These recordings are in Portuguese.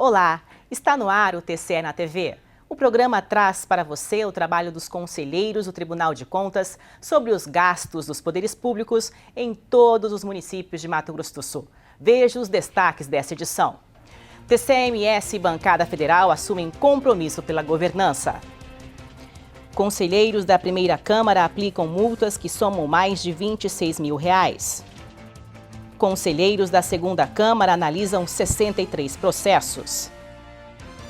Olá, está no ar o TCE na TV. O programa traz para você o trabalho dos conselheiros do Tribunal de Contas sobre os gastos dos poderes públicos em todos os municípios de Mato Grosso do Sul. Veja os destaques dessa edição. TCE-MS e Bancada Federal assumem compromisso pela governança. Conselheiros da primeira Câmara aplicam multas que somam mais de R$26 mil. Conselheiros da segunda Câmara analisam 63 processos.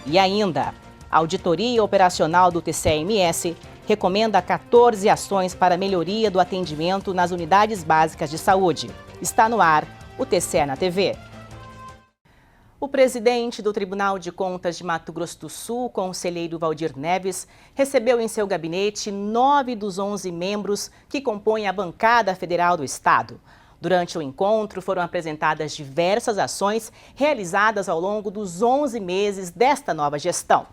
E ainda, a Auditoria Operacional do TCE-MS recomenda 14 ações para melhoria do atendimento nas unidades básicas de saúde. Está no ar o TCE na TV. O presidente do Tribunal de Contas de Mato Grosso do Sul, conselheiro Valdir Neves, recebeu em seu gabinete 9 dos 11 membros que compõem a bancada federal do Estado. Durante o encontro, foram apresentadas diversas ações realizadas ao longo dos 11 meses desta nova gestão.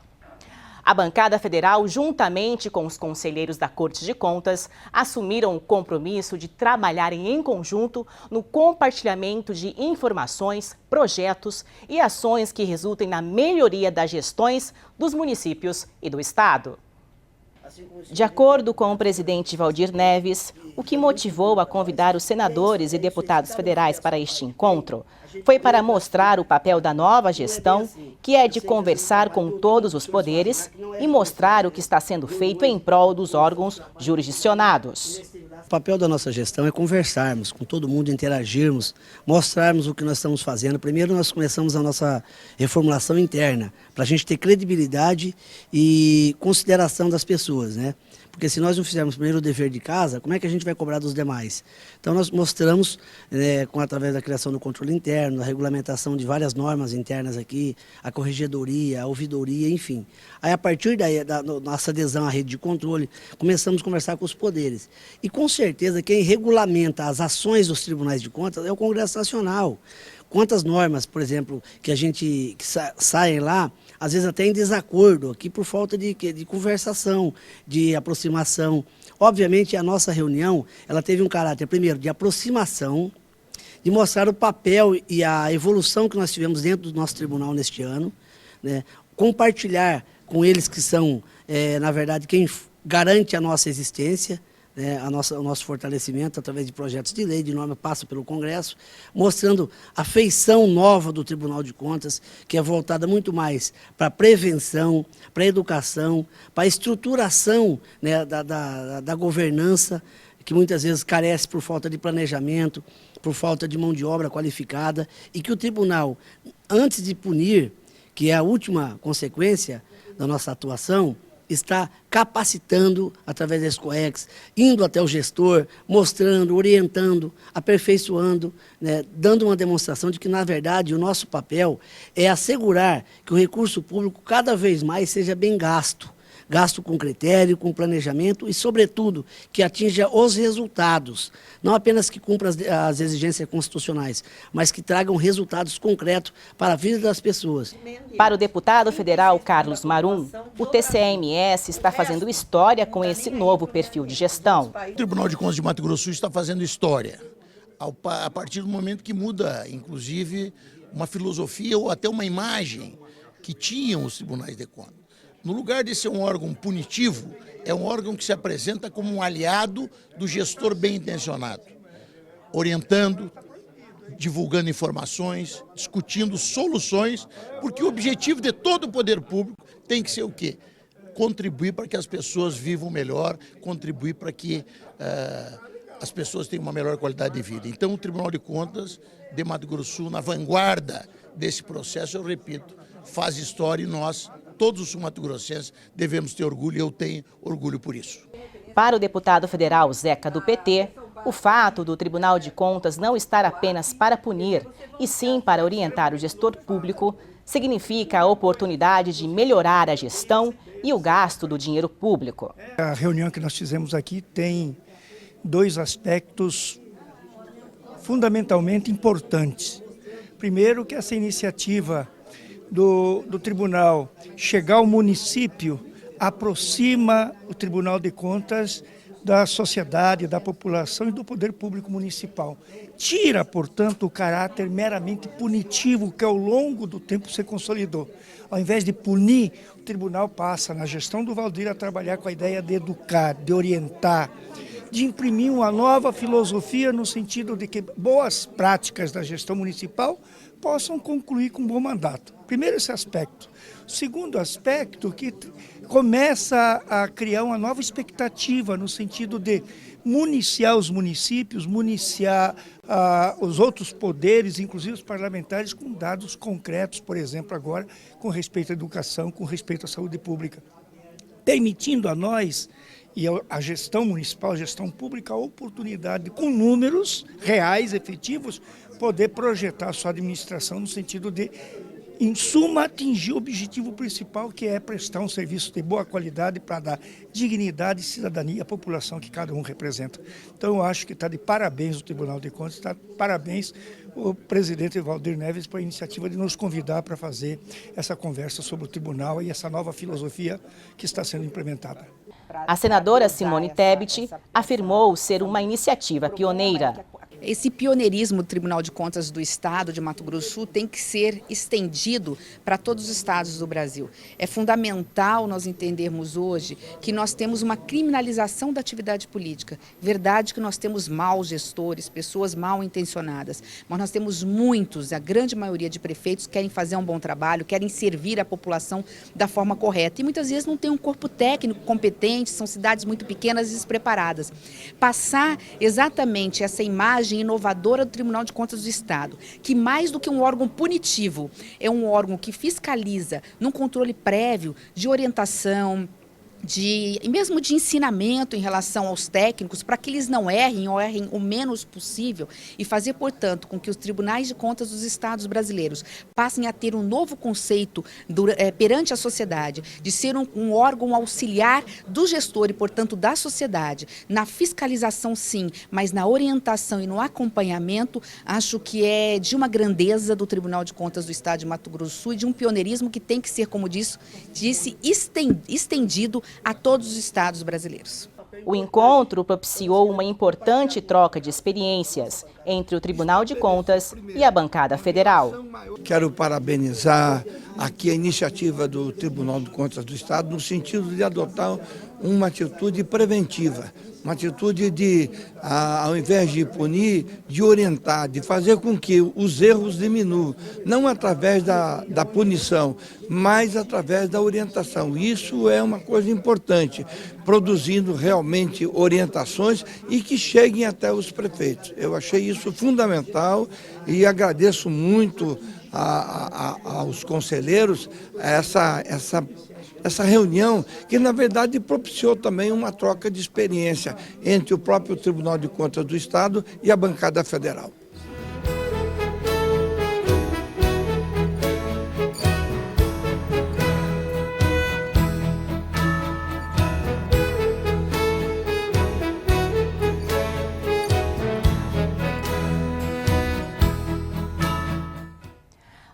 A bancada federal, juntamente com os conselheiros da Corte de Contas, assumiram o compromisso de trabalharem em conjunto no compartilhamento de informações, projetos e ações que resultem na melhoria das gestões dos municípios e do Estado. De acordo com o presidente Valdir Neves, o que motivou a convidar os senadores e deputados federais para este encontro foi para mostrar o papel da nova gestão, que é de conversar com todos os poderes e mostrar o que está sendo feito em prol dos órgãos jurisdicionados. O papel da nossa gestão é conversarmos com todo mundo, interagirmos, mostrarmos o que nós estamos fazendo. Primeiro nós começamos a nossa reformulação interna, para a gente ter credibilidade e consideração das pessoas, né? Porque se nós não fizermos primeiro o dever de casa, como é que a gente vai cobrar dos demais? Então nós mostramos, através da criação do controle interno, a regulamentação de várias normas internas aqui, a corregedoria, a ouvidoria, enfim. Aí a partir da nossa adesão à rede de controle, começamos a conversar com os poderes. E com certeza quem regulamenta as ações dos tribunais de contas é o Congresso Nacional. Quantas normas, por exemplo, que saem lá, às vezes até em desacordo, aqui por falta de conversação, de aproximação. Obviamente, a nossa reunião, ela teve um caráter, primeiro, de aproximação, de mostrar o papel e a evolução que nós tivemos dentro do nosso tribunal neste ano, né? Compartilhar com eles que são, na verdade, quem garante a nossa existência, o nosso fortalecimento através de projetos de lei, de norma, passa pelo Congresso, mostrando a feição nova do Tribunal de Contas, que é voltada muito mais para a prevenção, para a educação, para a estruturação, né, da governança, que muitas vezes carece por falta de planejamento, por falta de mão de obra qualificada, e que o Tribunal, antes de punir, que é a última consequência da nossa atuação, está capacitando através da SCOEX, indo até o gestor, mostrando, orientando, aperfeiçoando, né, dando uma demonstração de que, na verdade, o nosso papel é assegurar que o recurso público cada vez mais seja bem gasto com critério, com planejamento e, sobretudo, que atinja os resultados. Não apenas que cumpra as exigências constitucionais, mas que tragam resultados concretos para a vida das pessoas. Para o deputado federal Carlos Marum, o TCE-MS está fazendo história com esse novo perfil de gestão. O Tribunal de Contas de Mato Grosso do Sul está fazendo história, a partir do momento que muda, inclusive, uma filosofia ou até uma imagem que tinham os tribunais de contas. No lugar de ser um órgão punitivo, é um órgão que se apresenta como um aliado do gestor bem intencionado, orientando, divulgando informações, discutindo soluções, porque o objetivo de todo o poder público tem que ser o quê? Contribuir para que as pessoas vivam melhor, contribuir para que as pessoas tenham uma melhor qualidade de vida. Então o Tribunal de Contas de Mato Grosso do Sul, na vanguarda desse processo, eu repito, faz história e nós, todos os sul-mato-grossenses, devemos ter orgulho e eu tenho orgulho por isso. Para o deputado federal Zeca do PT, o fato do Tribunal de Contas não estar apenas para punir, e sim para orientar o gestor público, significa a oportunidade de melhorar a gestão e o gasto do dinheiro público. A reunião que nós fizemos aqui tem dois aspectos fundamentalmente importantes. Primeiro, que essa iniciativa do tribunal chegar ao município aproxima o Tribunal de Contas da sociedade, da população e do poder público municipal. Tira, portanto, o caráter meramente punitivo que ao longo do tempo se consolidou. Ao invés de punir, o tribunal passa, na gestão do Valdir, a trabalhar com a ideia de educar, de orientar, de imprimir uma nova filosofia no sentido de que boas práticas da gestão municipal possam concluir com um bom mandato. Primeiro esse aspecto. O segundo aspecto, que começa a criar uma nova expectativa no sentido de municiar os municípios, municiar os outros poderes, inclusive os parlamentares, com dados concretos, por exemplo, agora, com respeito à educação, com respeito à saúde pública, permitindo a nós e a gestão municipal, a gestão pública, a oportunidade, com números reais, efetivos, poder projetar a sua administração no sentido de, em suma, atingir o objetivo principal, que é prestar um serviço de boa qualidade para dar dignidade e cidadania à população que cada um representa. Então, eu acho que está de parabéns o Tribunal de Contas, está de parabéns o presidente Valdir Neves por a iniciativa de nos convidar para fazer essa conversa sobre o tribunal e essa nova filosofia que está sendo implementada. A senadora Simone Tebet afirmou ser uma iniciativa pioneira. Esse pioneirismo do Tribunal de Contas do Estado de Mato Grosso do Sul tem que ser estendido para todos os estados do Brasil. É fundamental nós entendermos hoje que nós temos uma criminalização da atividade política. Verdade que nós temos maus gestores, pessoas mal intencionadas, mas nós temos muitos, a grande maioria de prefeitos querem fazer um bom trabalho, querem servir a população da forma correta e muitas vezes não tem um corpo técnico competente, são cidades muito pequenas e despreparadas. Passar exatamente essa imagem inovadora do Tribunal de Contas do Estado, que mais do que um órgão punitivo, é um órgão que fiscaliza num controle prévio de orientação, mesmo de ensinamento em relação aos técnicos, para que eles não errem ou errem o menos possível e fazer, portanto, com que os tribunais de contas dos estados brasileiros passem a ter um novo conceito perante a sociedade, de ser um órgão auxiliar do gestor e, portanto, da sociedade, na fiscalização sim, mas na orientação e no acompanhamento, acho que é de uma grandeza do Tribunal de Contas do Estado de Mato Grosso do Sul e de um pioneirismo que tem que ser, como disse, estendido a todos os estados brasileiros. O encontro propiciou uma importante troca de experiências entre o Tribunal de Contas e a bancada federal. Quero parabenizar aqui a iniciativa do Tribunal de Contas do Estado no sentido de adotar uma atitude preventiva, uma atitude de, ao invés de punir, de orientar, de fazer com que os erros diminuam, não através da punição, mas através da orientação. Isso é uma coisa importante, produzindo realmente orientações e que cheguem até os prefeitos. Eu achei isso fundamental e agradeço muito aos conselheiros essa reunião, que na verdade propiciou também uma troca de experiência entre o próprio Tribunal de Contas do Estado e a bancada federal.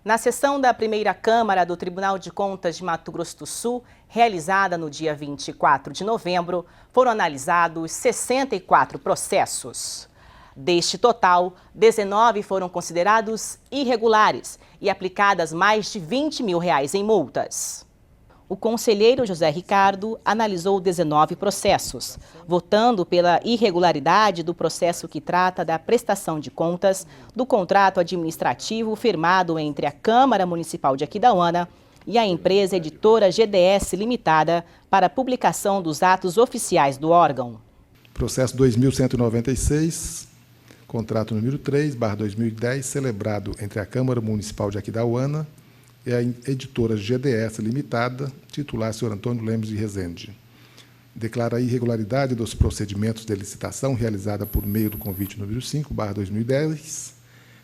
Na sessão da primeira Câmara do Tribunal de Contas de Mato Grosso do Sul, realizada no dia 24 de novembro, foram analisados 64 processos. Deste total, 19 foram considerados irregulares e aplicadas mais de R$20 mil em multas. O conselheiro José Ricardo analisou 19 processos, votando pela irregularidade do processo que trata da prestação de contas do contrato administrativo firmado entre a Câmara Municipal de Aquidauana e a empresa editora GDS Limitada para a publicação dos atos oficiais do órgão. Processo 2196, contrato número 3/2010, celebrado entre a Câmara Municipal de Aquidauana e a editora GDS Limitada, titular Sr. Antônio Lemos de Rezende. Declara a irregularidade dos procedimentos de licitação realizada por meio do convite número 5/2010,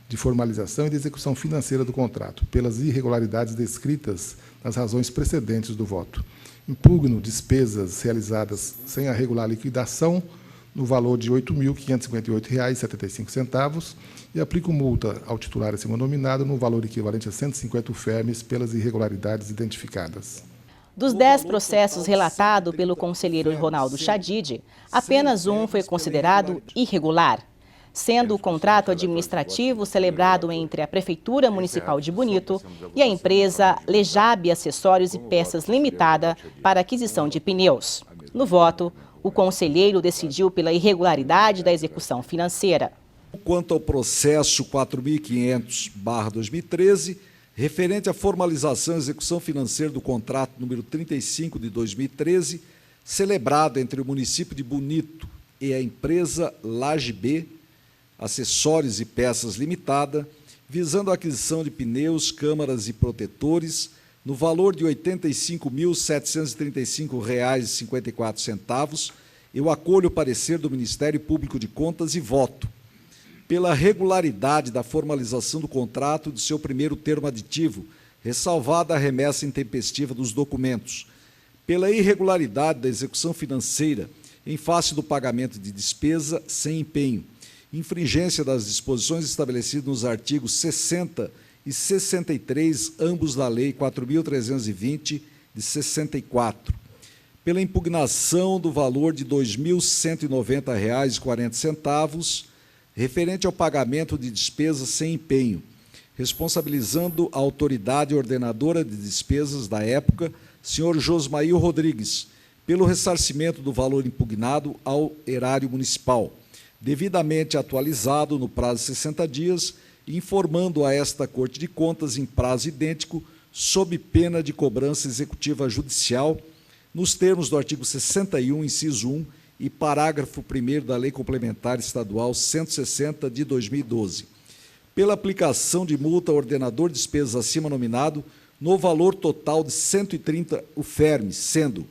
de formalização e de execução financeira do contrato, pelas irregularidades descritas nas razões precedentes do voto. Impugno despesas realizadas sem a regular liquidação, no valor de R$ 8.558,75 e aplico multa ao titular acima nominado no valor equivalente a 150 UFERMES pelas irregularidades identificadas. Dos 10 processos relatados pelo conselheiro Ronaldo Chadid, apenas um foi considerado irregular, sendo o contrato administrativo celebrado entre a Prefeitura Municipal de Bonito e a empresa Lejab Acessórios e Peças Limitada para aquisição de pneus. No voto, o conselheiro decidiu pela irregularidade da execução financeira. Quanto ao processo 4.500/2013, referente à formalização e execução financeira do contrato número 35 de 2013, celebrado entre o município de Bonito e a empresa Lajb Acessórios e Peças Limitada, visando a aquisição de pneus, câmaras e protetores, no valor de R$ 85.735,54, eu acolho o parecer do Ministério Público de Contas e voto pela regularidade da formalização do contrato de seu primeiro termo aditivo, ressalvada a remessa intempestiva dos documentos, pela irregularidade da execução financeira em face do pagamento de despesa sem empenho, infringência das disposições estabelecidas nos artigos 60 e 63, ambos da Lei 4.320, de 64, pela impugnação do valor de R$ 2.190,40, referente ao pagamento de despesas sem empenho, responsabilizando a autoridade ordenadora de despesas da época, senhor Josmail Rodrigues, pelo ressarcimento do valor impugnado ao erário municipal, devidamente atualizado no prazo de 60 dias, informando a esta Corte de Contas em prazo idêntico, sob pena de cobrança executiva judicial, nos termos do artigo 61, inciso 1, e parágrafo 1º da Lei Complementar Estadual 160, de 2012, pela aplicação de multa ao ordenador de despesas acima nominado no valor total de 130 UFERMES, sendo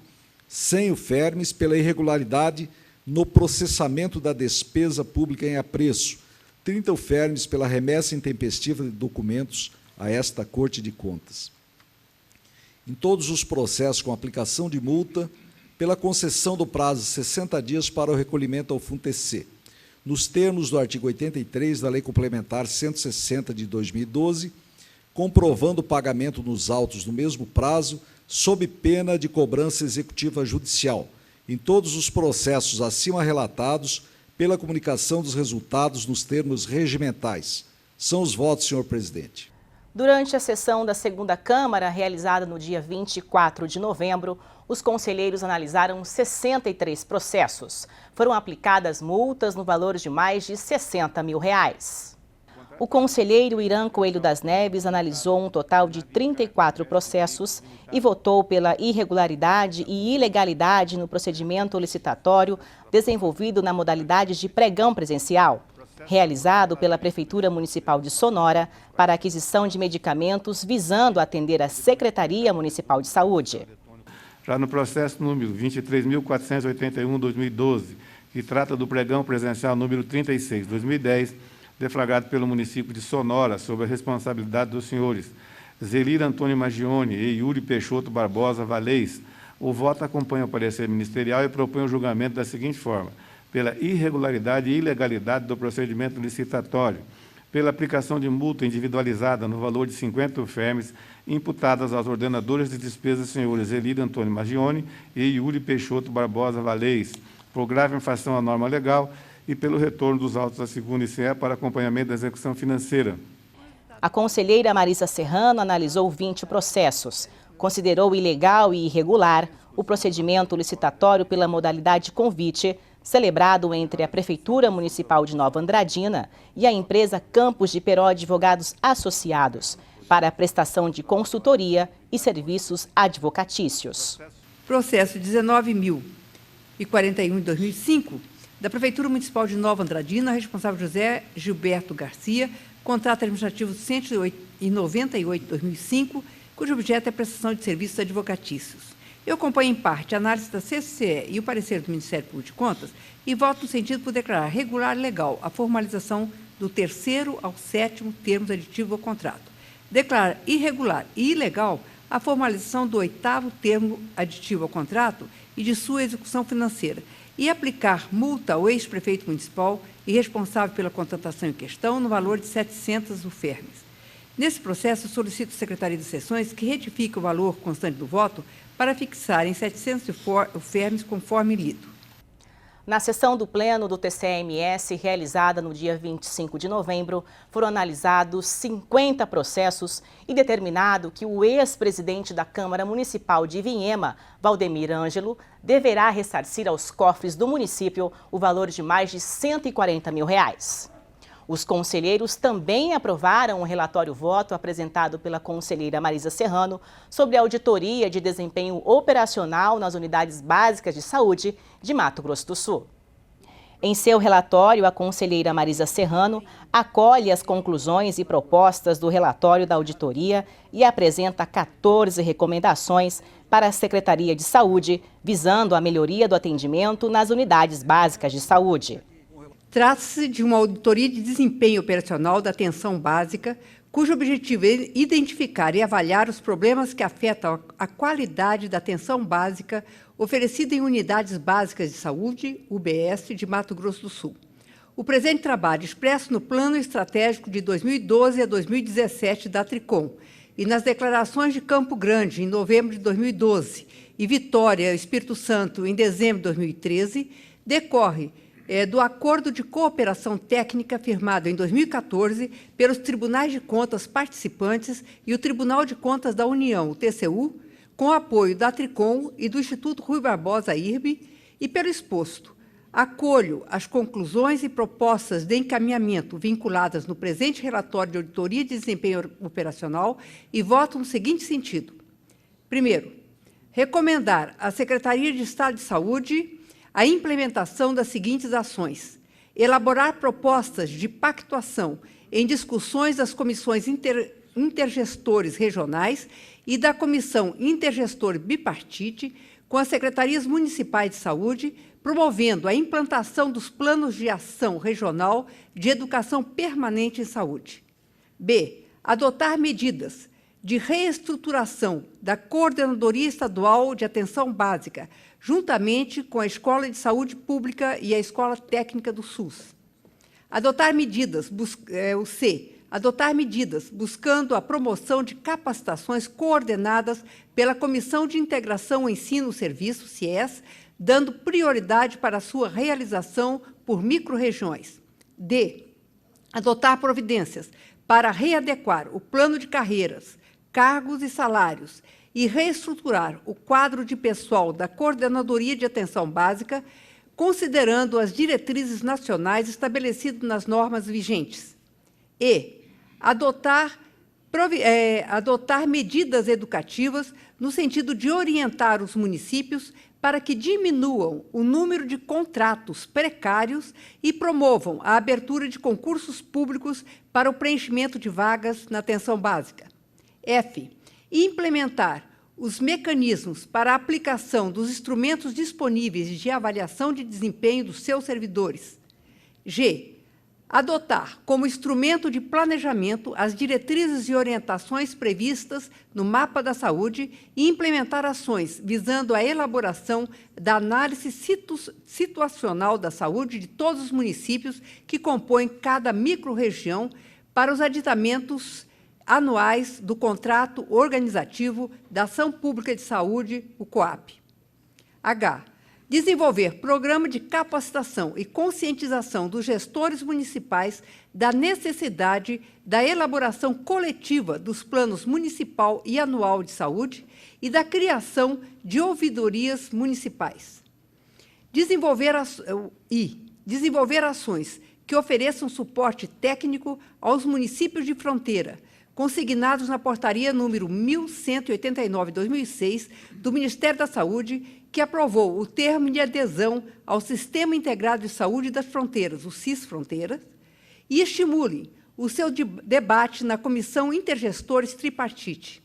100 UFERMES pela irregularidade no processamento da despesa pública em apreço, 30 UFERMES pela remessa intempestiva de documentos a esta Corte de Contas. Em todos os processos com aplicação de multa, pela concessão do prazo de 60 dias para o recolhimento ao FUNTC, nos termos do artigo 83 da Lei Complementar 160 de 2012, comprovando o pagamento nos autos no mesmo prazo, sob pena de cobrança executiva judicial, em todos os processos acima relatados, pela comunicação dos resultados nos termos regimentais. São os votos, senhor presidente. Durante a sessão da segunda Câmara, realizada no dia 24 de novembro, os conselheiros analisaram 63 processos. Foram aplicadas multas no valor de mais de R$ 60 mil. O conselheiro Irã Coelho das Neves analisou um total de 34 processos e votou pela irregularidade e ilegalidade no procedimento licitatório desenvolvido na modalidade de pregão presencial, realizado pela Prefeitura Municipal de Sonora para aquisição de medicamentos visando atender a Secretaria Municipal de Saúde. Já no processo número 23.481/2012, que trata do pregão presencial número 36/2010, deflagrado pelo município de Sonora, sob a responsabilidade dos senhores Zelir Antônio Magione e Yuri Peixoto Barbosa Valês, o voto acompanha o parecer ministerial e propõe o julgamento da seguinte forma: pela irregularidade e ilegalidade do procedimento licitatório, pela aplicação de multa individualizada no valor de 50 UFERMES imputadas aos ordenadores de despesas senhores Zelir Antônio Magione e Yuri Peixoto Barbosa Valês, por grave infração à norma legal, e pelo retorno dos autos da segunda ICE para acompanhamento da execução financeira. A conselheira Marisa Serrano analisou 20 processos, considerou ilegal e irregular o procedimento licitatório pela modalidade convite, celebrado entre a Prefeitura Municipal de Nova Andradina e a empresa Campos de Peró Advogados Associados, para a prestação de consultoria e serviços advocatícios. Processo 19.041 de 2005, da Prefeitura Municipal de Nova Andradina, responsável José Gilberto Garcia, contrato administrativo 198 de 2005, cujo objeto é a prestação de serviços advocatícios. Eu acompanho em parte a análise da CCE e o parecer do Ministério Público de Contas e voto no sentido por declarar regular e legal a formalização do 3º ao 7º termos aditivos ao contrato. Declarar irregular e ilegal a formalização do 8º termo aditivo ao contrato e de sua execução financeira e aplicar multa ao ex-prefeito municipal e responsável pela contratação em questão no valor de 700 UFERMES. Nesse processo, solicito à Secretaria de Sessões que retifique o valor constante do voto para fixar em 700 UFERMs conforme lido. Na sessão do Pleno do TCE-MS, realizada no dia 25 de novembro, foram analisados 50 processos e determinado que o ex-presidente da Câmara Municipal de Ivinhema, Valdemir Ângelo, deverá ressarcir aos cofres do município o valor de mais de R$140 mil. Os conselheiros também aprovaram um relatório-voto apresentado pela conselheira Marisa Serrano sobre a auditoria de desempenho operacional nas unidades básicas de saúde de Mato Grosso do Sul. Em seu relatório, a conselheira Marisa Serrano acolhe as conclusões e propostas do relatório da auditoria e apresenta 14 recomendações para a Secretaria de Saúde, visando a melhoria do atendimento nas unidades básicas de saúde. Trata-se de uma auditoria de desempenho operacional da atenção básica, cujo objetivo é identificar e avaliar os problemas que afetam a qualidade da atenção básica oferecida em unidades básicas de saúde, UBS, de Mato Grosso do Sul. O presente trabalho, expresso no Plano Estratégico de 2012 a 2017 da Tricom e nas declarações de Campo Grande, em novembro de 2012, e Vitória, Espírito Santo, em dezembro de 2013, decorre do Acordo de Cooperação Técnica firmado em 2014 pelos Tribunais de Contas participantes e o Tribunal de Contas da União, o TCU, com apoio da Tricom e do Instituto Rui Barbosa IRB, e pelo exposto, acolho as conclusões e propostas de encaminhamento vinculadas no presente relatório de auditoria de desempenho operacional e voto no seguinte sentido. Primeiro, recomendar à Secretaria de Estado de Saúde a implementação das seguintes ações: elaborar propostas de pactuação em discussões das comissões intergestores regionais e da Comissão Intergestor Bipartite com as Secretarias Municipais de Saúde, promovendo a implantação dos planos de ação regional de educação permanente em saúde. B. Adotar medidas de reestruturação da Coordenadoria Estadual de Atenção Básica, juntamente com a Escola de Saúde Pública e a Escola Técnica do SUS. Adotar medidas, adotar medidas buscando a promoção de capacitações coordenadas pela Comissão de Integração Ensino-Serviço, CIES, dando prioridade para a sua realização por microrregiões. D. Adotar providências para readequar o plano de carreiras, cargos e salários e reestruturar o quadro de pessoal da Coordenadoria de Atenção Básica, considerando as diretrizes nacionais estabelecidas nas normas vigentes. E. Adotar medidas educativas no sentido de orientar os municípios para que diminuam o número de contratos precários e promovam a abertura de concursos públicos para o preenchimento de vagas na atenção básica. F. Implementar os mecanismos para a aplicação dos instrumentos disponíveis de avaliação de desempenho dos seus servidores. G. Adotar como instrumento de planejamento as diretrizes e orientações previstas no Mapa da Saúde e implementar ações visando a elaboração da análise situacional da saúde de todos os municípios que compõem cada microrregião para os aditamentos anuais do Contrato Organizativo da Ação Pública de Saúde, o COAP. H. Desenvolver programa de capacitação e conscientização dos gestores municipais da necessidade da elaboração coletiva dos planos municipal e anual de saúde e da criação de ouvidorias municipais. Desenvolver ações que ofereçam suporte técnico aos municípios de fronteira, consignados na portaria número 1189/2006 do Ministério da Saúde, que aprovou o termo de adesão ao Sistema Integrado de Saúde das Fronteiras, o SIS Fronteiras, e estimule o seu debate na Comissão Intergestores Tripartite.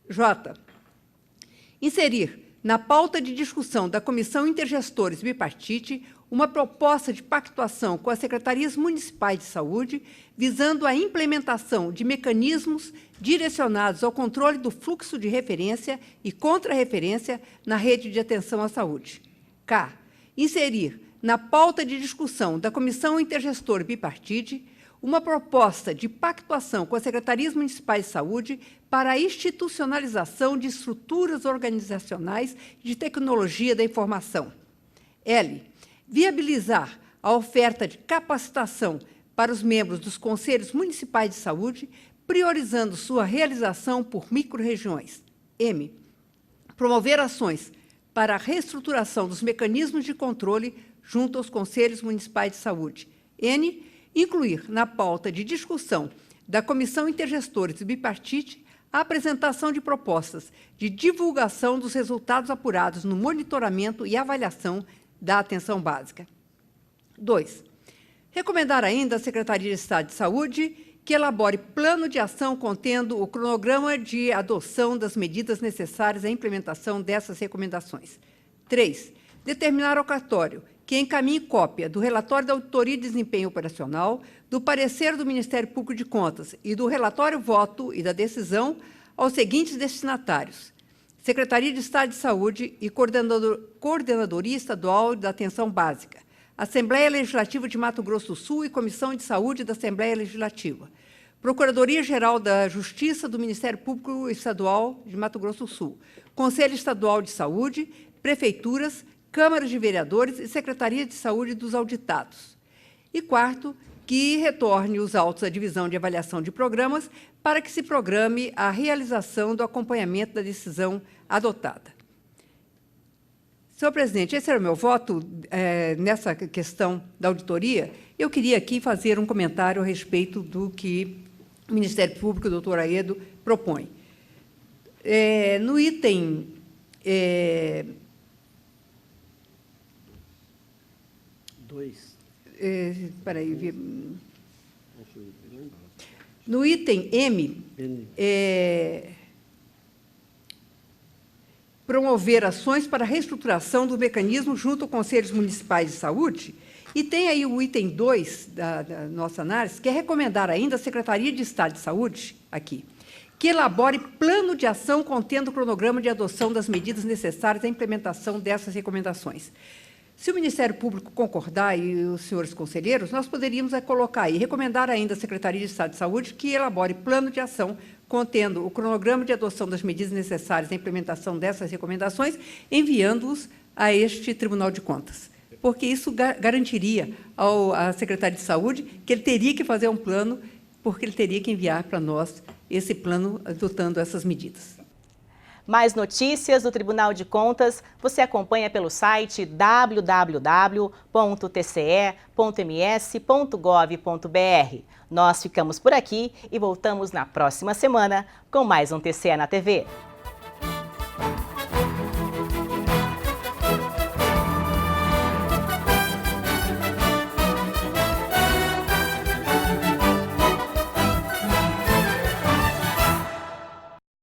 J. Inserir na pauta de discussão da Comissão Intergestores Bipartite uma proposta de pactuação com as Secretarias Municipais de Saúde, visando a implementação de mecanismos direcionados ao controle do fluxo de referência e contra-referência na rede de atenção à saúde. K. Inserir na pauta de discussão da Comissão Intergestor Bipartite uma proposta de pactuação com as secretarias municipais de saúde para a institucionalização de estruturas organizacionais de tecnologia da informação. L. Viabilizar a oferta de capacitação para os membros dos conselhos municipais de saúde, priorizando sua realização por microrregiões. M. Promover ações para a reestruturação dos mecanismos de controle junto aos conselhos municipais de saúde. N. Incluir na pauta de discussão da Comissão Intergestores e Bipartite a apresentação de propostas de divulgação dos resultados apurados no monitoramento e avaliação da atenção básica. 2. Recomendar ainda à Secretaria de Estado de Saúde que elabore plano de ação contendo o cronograma de adoção das medidas necessárias à implementação dessas recomendações. 3. Determinar ao cartório que encaminhe cópia do relatório da Auditoria de Desempenho Operacional, do parecer do Ministério Público de Contas e do relatório voto e da decisão aos seguintes destinatários: Secretaria de Estado de Saúde e Coordenadoria Estadual da Atenção Básica, Assembleia Legislativa de Mato Grosso do Sul e Comissão de Saúde da Assembleia Legislativa, Procuradoria-Geral da Justiça do Ministério Público Estadual de Mato Grosso do Sul, Conselho Estadual de Saúde, prefeituras, câmaras de vereadores e Secretaria de Saúde dos auditados. E quarto, que retorne os autos à divisão de avaliação de programas para que se programe a realização do acompanhamento da decisão adotada. Senhor presidente, esse era o meu voto nessa questão da auditoria. Eu queria aqui fazer um comentário a respeito do que o Ministério Público, o doutor Aedo, propõe. No item... No item M, promover ações para a reestruturação do mecanismo junto aos conselhos municipais de saúde, e tem aí o item 2 da nossa análise, que é recomendar ainda à Secretaria de Estado de Saúde, aqui, que elabore plano de ação contendo o cronograma de adoção das medidas necessárias à implementação dessas recomendações. Se o Ministério Público concordar e os senhores conselheiros, nós poderíamos colocar aí, recomendar ainda à Secretaria de Estado de Saúde que elabore plano de ação contendo o cronograma de adoção das medidas necessárias à implementação dessas recomendações, enviando-os a este Tribunal de Contas, porque isso garantiria à Secretaria de Saúde que ele teria que fazer um plano, porque ele teria que enviar para nós esse plano adotando essas medidas. Mais notícias do Tribunal de Contas você acompanha pelo site www.tce.ms.gov.br. Nós ficamos por aqui e voltamos na próxima semana com mais um TCE na TV.